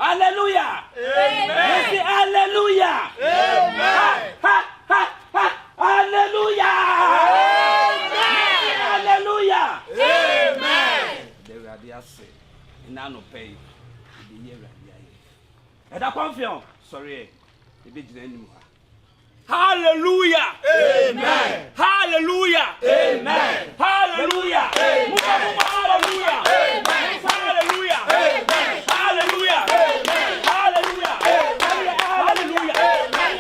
Hallelujah. Amen. Say hallelujah. Amen. Hallelujah. Amen. Hallelujah. Amen. The radio say, "Nano pay the year radio." And I confirm. Sorry, the big anymore. Hallelujah. Amen. Hallelujah. Amen. Hallelujah. Amen. Hallelujah. Amen. Hallelujah. Amen. Hallelujah. Amen. Hallelujah. Amen. Hallelujah. Amen. Hallelujah. Amen.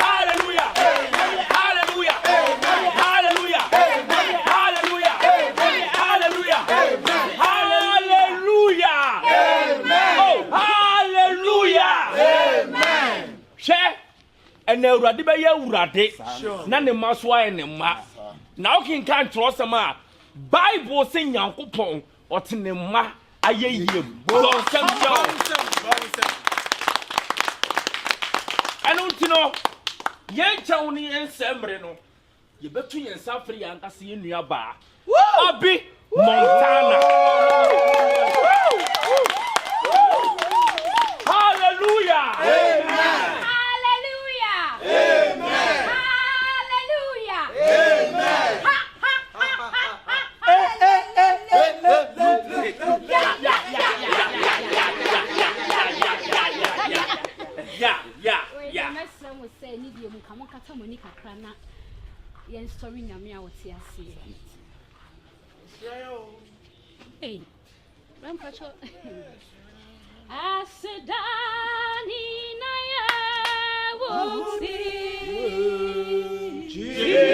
Hallelujah. Amen. Hallelujah. Amen. Hallelujah. Amen. Hallelujah. Amen. Hallelujah. Amen. Hallelujah. Amen. Oh, hallelujah. Amen. Share. And now Radi be ya urade. Sure. Na ne ma so aye ne ma. Na o kin kan tro sama Bible say Nyankopon ot ne ma aye yie. Don sem jo. Anu tino yen chaw ni ensembre no. Ye betu yen safri yan kase ye nua ba. Abi Montana. Hallelujah. Amen. Amen. Hallelujah. Amen. Yeah. Mesem was say need you come kata moni kakra na yen story nyame a wote ase. Hey. Ram pacho. Asedani na ya wote. Jesus.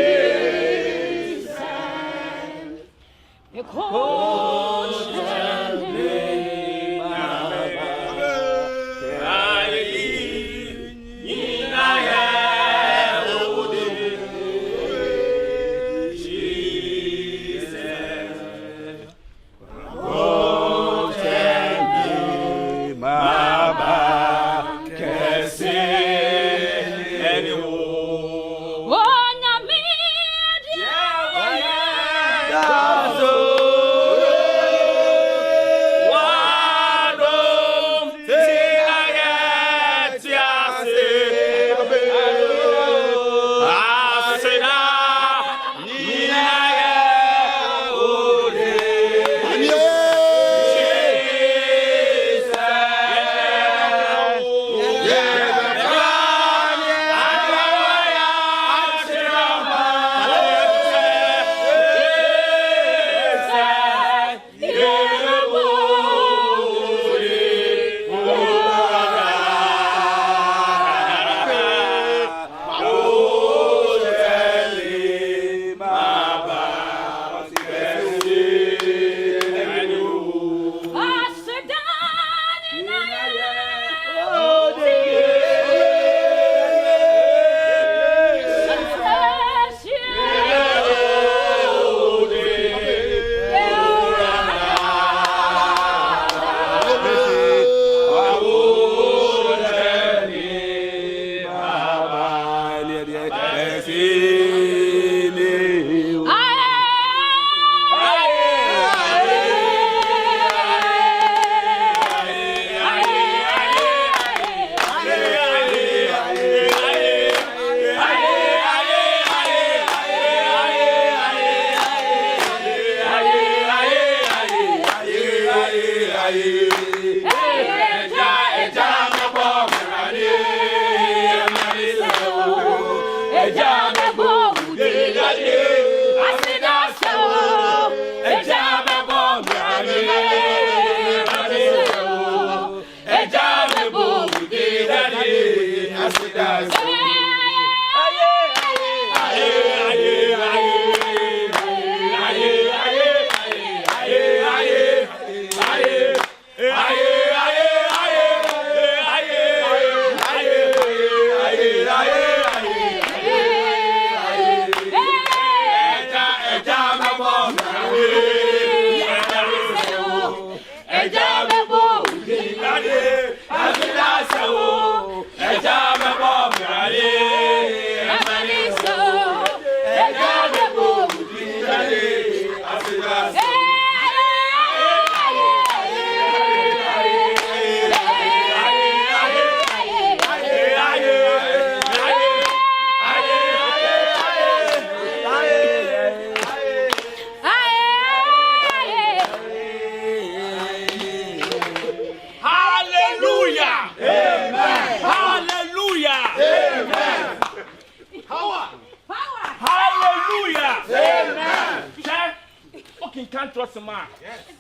can't trust him.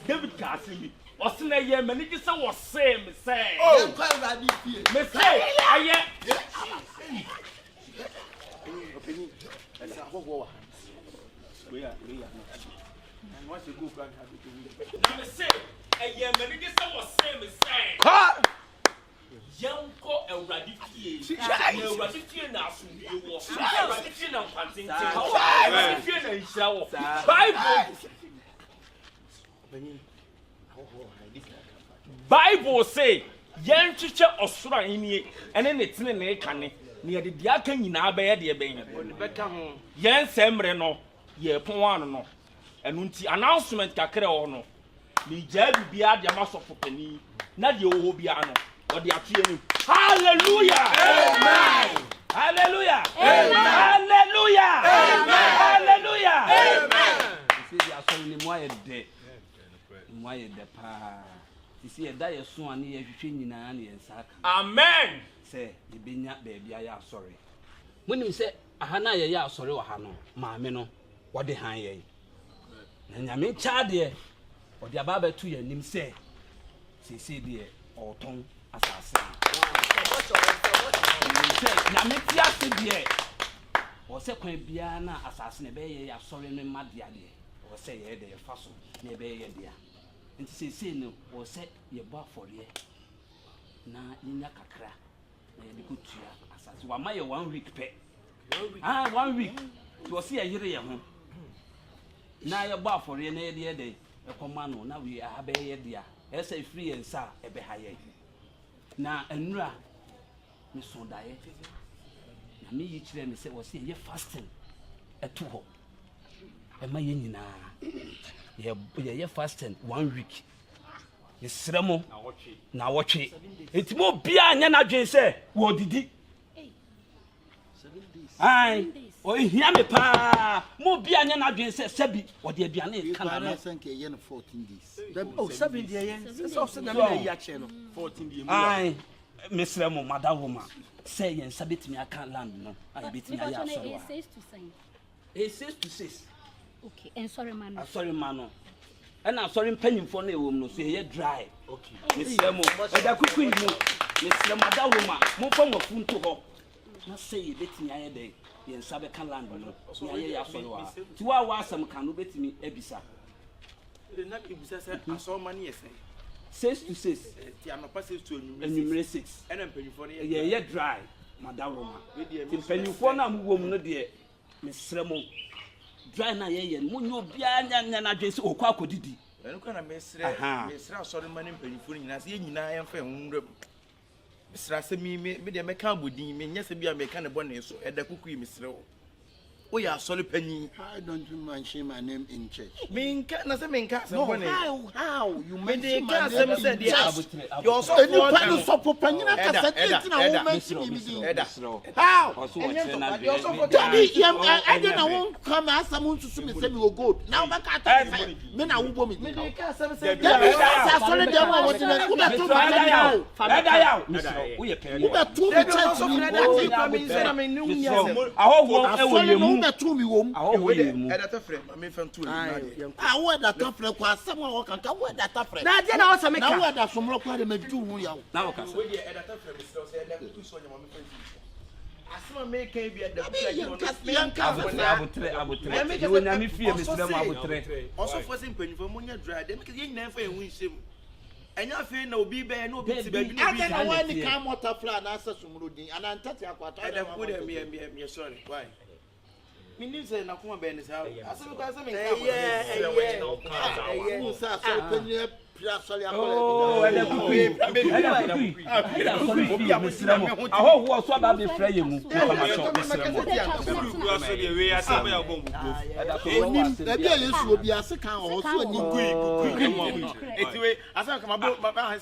David Cassidy. What's in a year? Many just was same. Say, Oh, quite right. me say, I We are. And what's the good plan? me say, a year. Many just was same. Say, Cut! young co and radicate. Radicate now, so you was radicate and panting. Radicate and shower. Bible say, young teacher or sura in ye, and then it's in a canny near the diakan in Abbey, dear Bain. Yan Sembreno, ye Poano, and unti announcement Kakre or no. Ni Jabby be at your muscle for penny, not your Obiano, or the Atrium. Hallelujah! Amen! Hallelujah! Amen! Hallelujah! Amen! Hallelujah! Amen! You see, I saw him why dead. Why the pa? You see, a die soon and you're training and sack. Amen! Say, the binya baby, I am sorry. When you say, Hana, ya sorry, or Hano, Mamino, what the high ye? And I mean, child, dear, or the ababa to your name say, see, dear, or tongue assassin. Namitia, dear, or second Biana assassin, a bay, sorry, no mad, dear, or say, they are fossil, near bay, dear. And say, no, or set your bar for ye. Na in your cacra, and good to you, as one my 1 week pay. 1 week to see a year. Now your bar for ye, dear day, a commando, now we are a bay, dear, as a free and sa, a behaye. Now, and ra, Miss so diet. Me each then say, was here fasting at 2 home. And my yin you're fasting 1 week. It's Remo. Now watch it. It's more beer than I say. What did it? 7 days. Aye. Oh, hear me, pa. More beer than I say. Sebi. What the Biane can I think a 14 days. Oh, 7 days. That's also the channel. 14 days. Aye. Miss Remo, Madam Woman. Say and submit me, I can't land. No, I beat me. It says to say. It says to say. Okay, and sorry, man. Sorry, man. And I'm sorry, penny for no, so you're dry. Okay. Miss Remo, but I could queen you. Miss Madam Woman, more from a food to her. Not say you bet me a day. Yen Sabe can land. So I saw 2 hours some can bet me Ebisa. The not Ebisa, I saw money yesterday. 6 to 6. I'm a passive to enumerate 6. And I'm penny for you're dry, Madam Woman. Penny for now, woman, dear. Miss Remo. Dry na ye mo nyo bia nya na dwese okwa akodidi enu kana mesra sorry money penifo nyina se nyina ya fa hunrem mesra se mi de meka abodin me nya se bia meka ne bone so eda kuku mesra o ya sorry pani. I don't mention my name in church. Minka na se minka se bone. How you mention my name in church? You also want so popanyina ka se na wo mention me. How? I don't know come as someone to me say me go good. Now back at me na wo me. Me ka se say ya sorry dem what na ku beto to me wom edata frɛ me fam to ah wo edata frɛ kwa asɛm a wo kan ka wo edata frɛ na de na wo sɛ me ka na wo edata somro kwa de ma du hu ya na wo ka wo de edata frɛ me sɛ edata tu so nyama me fam asɛm me kan bi edata frɛ me abutre wo nyame fie me sɛ ma abutre also for sim panifo mo nya dry dem ke nyina fa ehu nsɛm enya fe na obi be na obi ti ba bi na bi na wa ni kan motafla na asɛ somro din ana ntati akwata edata ko de me sorry why Mini say na kuma be ni sa asem ka asem nka mo sa so penye pia so ya oh ele kuku obi amusira mo aho wo so ba be fra ye mu ma so besira mo kuku aso de we asem ya bom enim da bia yesu obi ase kan o so ni kuku etiwe asem ka ma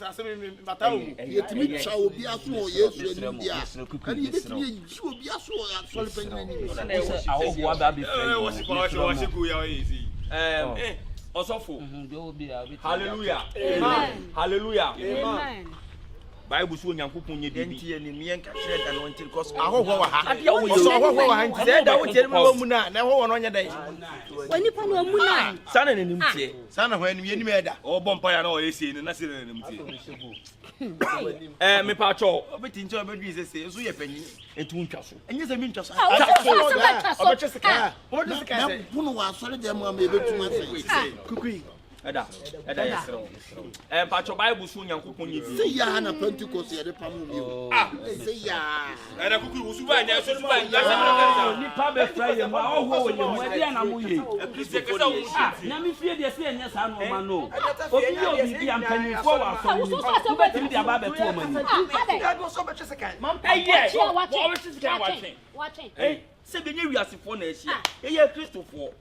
asem bata o yetimi cha obi aso o yesu enim dia kan yetimi yi obi aso so le penye ni aho wo ba be fra ye wasi ku ya easy Osofo. Hallelujah. Amen. Hallelujah. Amen. Bible so Nyankopon nye bibi. Enti eni me enka hwere da no nti because ahoho wa ha. Ade wo So ahoho wa ha nti say da wo tiere me mu na ahoho no nya dai. Oni pa no mu na. Sana ne nim tie. Sana ho enim yenim eda. O bompa ya na o yesi ne na se ne nim tie. Me pa cho. Obeti nti obedwi se so ye panyi. Etu ntwa so. Enye se mi ntwa so. Obeche sika. Obeche sika se. Bunu wa sori de mu ebetu ase. Kukui. Eda yesro. Pa cho Bible so Nyankopon nye bibi. Say ya na Pentecost ye de pamu mi. Say ya. Eda kuku usuba nya so suba nya se me ni pa be fra ye ma oho wo ye mu e dia na mu ye Kristo kesa wo na mi fie de se enya sa no ma no obi yo bibi ampani fo wa so ni betimi dia ba be to mani Go so beche sika. Obeche sika watching. Se benye wiasefo na ehia. Ye Kristofo.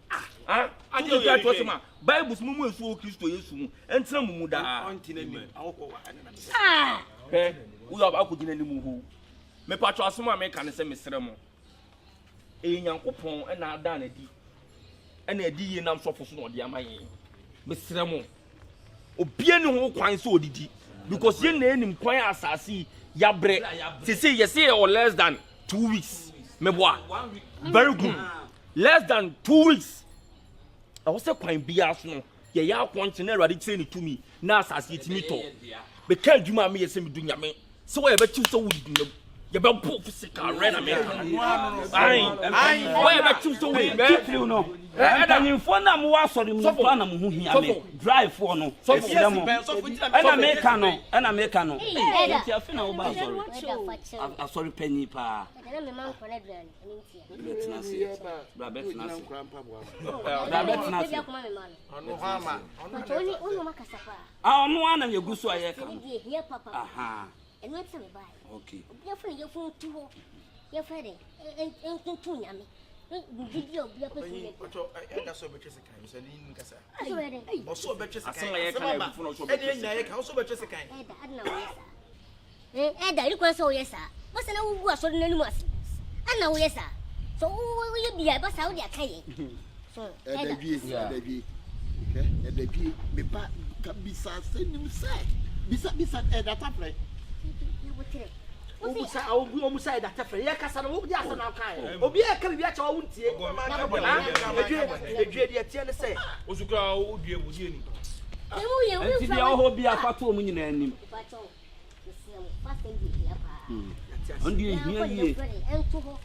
Ade o ya to sema. Bible mu esu Kristo Yesu mu. Entra mu da. Onti na mi. Awoko wa ana. Wo ya ba ko gina ni mu ho. Me patro asemo a me ka ne se mesere mo. Nyankopon na ada na di. Na adi ye nam sofo so na odi amaye. Mesere mo. Obie ne ho kwan so odidi because ye na enim kwan asase yabre. Say yes or less than 2 weeks. Meboa. Very good. Less than 2 weeks. I was a quite bias no. Ya kwante na ready train to me. Na asase itimi to. Be ka djuma me yesem dunya me. So we be chiw so we do. You be pop physical red America. Ai. Why be chiw so we be feel no and for na mo wa sorry mo plan na mo hu hia me drive for no so dem and America no and America no ti afi na wo ba sorry sorry penny pa ono ana ye gusu aye ka aha okay you free you phone to you free en tu nyame video bia person ocho e da so beche sika mi se ni nkasa aso ede o so beche sika asan ye kan e funu so beche e nya ye kan o so beche sika e da adna wo yesa e da ri kwa so yesa bo se na wugu aso na nimu ase ana wo yesa so wo ye bia ba sa wo dia kan ye so e da bi e da bi me ba ka bisa se nim se bisa e da tafre Obusa omusa da tafre ye kasa no obi asa na kan obi e ka bibia cha wo ntie edwe de tie ne se osukra odue budie ni enti dia ho bi afato mu nyina anim ondi ehia ye entu ho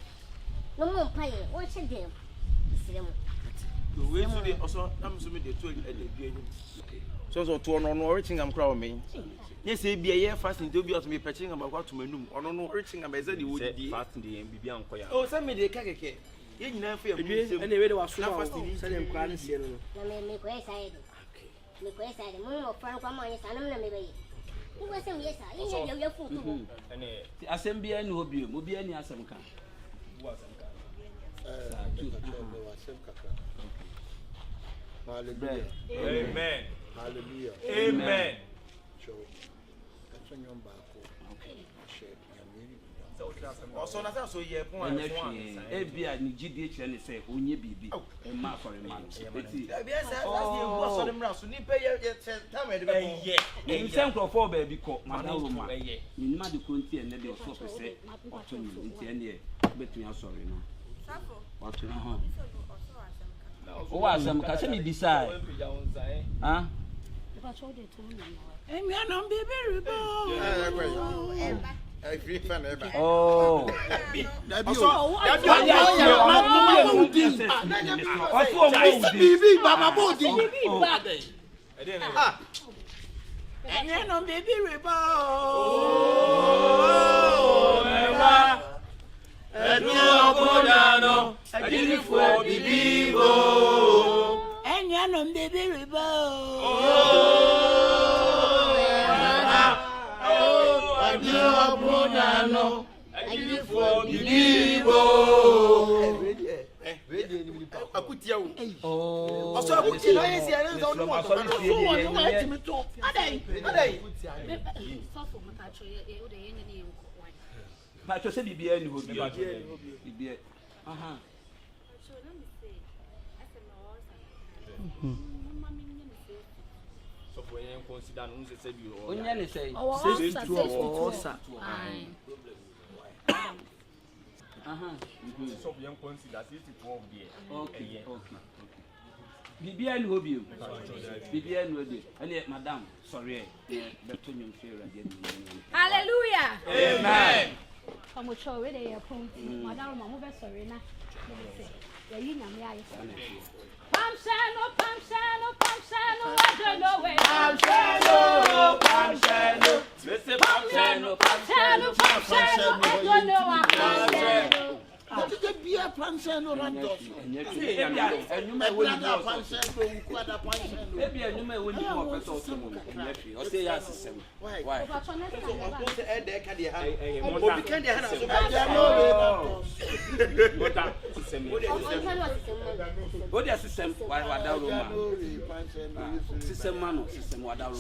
no mo mpaye wo che dem sire mo we so de oso na mso me de to e de due so to no reaching am crowd me yes e bia ye fasting do bi oto me patching am akwa to manum ono no reaching am eze de wo di fasting de bibia anko ya o se me de ka keke ye nyina fa am e na we de waso na fasting se dem kwa ne sie no na me ko esa ide me ko esa ide mo mo fran kwa mo anye sa na me be ye wo se me yesa ye ye fu tu ene asem bia ni obi mo bia ni asem ka Hallelujah. Amen. Hallelujah. Amen. oso na so ye pon e bia ni gidi kire ne se onye bibi e ma sorry man eti bia se last year wo so dem raso ni pe ye time e de be ye nsem crofo ba bi ko madam ma ni nima de konti ene de so pese oto ni nti ene betun ya sorry no safo wato na ho o wa asem ka se mi decide ah Ba cho de to na emi ana bebe ribo I free fan ever. oh Bibi baba bodi. emi ana bebe ribo ewa edu okodano adinifo bibibo emi ana bebe ribo no adinifo bibibo akutia o oso akutia no yesi ere so no mo so no ma ti mi to adai Fafo makacho ye o de ye ni enko wan. pa cho se bibia ni ho bibia aha So let me say as a law mama me ni say. So for you consider no say bi o. Onya ne say. Osa. So you consider 64 there. Okay. Bibia no obi. Bibia no obi. Ene madam, sorry beto nyum fere again. Hallelujah. Amen. Come show we dey pon. Madam ma mo be sorry na. Ya yi nyame ayi. Pamshano, I don't know where. Pamshano. Listen, Pamshano, I don't know what. What is the beer pansen or randos? Maybe I knew my winning more person or say yes. Why? What is system? Why system man or system without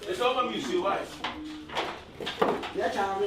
It's all about you, why? Yeah, I'm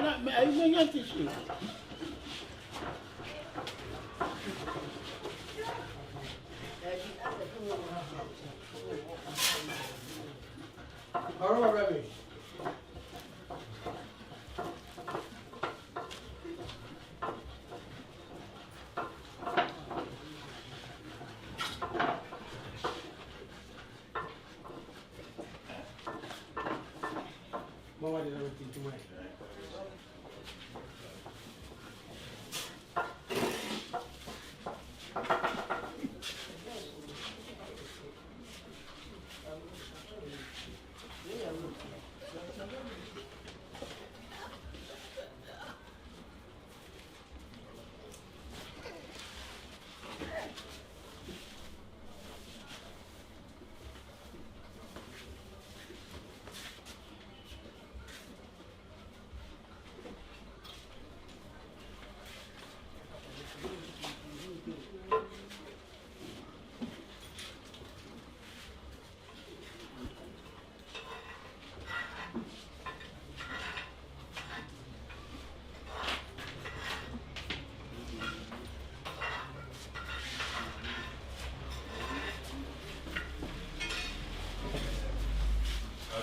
I know tissue. All right,